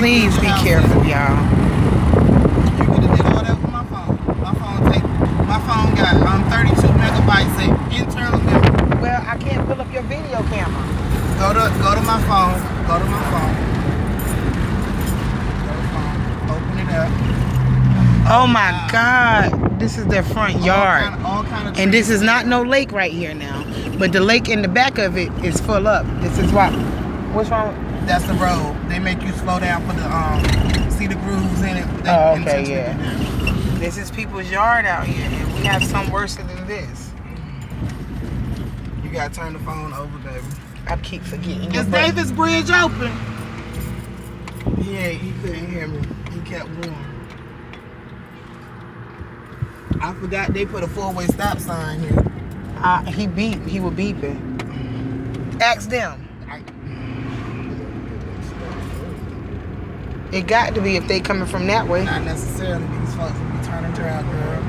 Please be careful, y'all. You can do all that with my phone. My phone got 32 megabytes of internal memory. Well, I can't pull up your video camera. Go to my phone. Go to my phone. Open it up. Oh my God. This is their front yard. All kind of And this is not no lake right here now. But the lake in the back of it is full up. This is why. What's wrong with? That's the road. They make you slow down for the see the grooves in it. They Oh, okay, intentionally yeah. do that. This is people's yard out here. And we have some worse than this. You gotta turn the phone over, baby. I keep forgetting. Is Davis Bridge open? He couldn't hear me. He kept warm. I forgot they put a 4-way stop sign here. He beeped. He was beeping. Ask them. It got to be if they coming from that way. Not necessarily. These folks will be turning around, girl.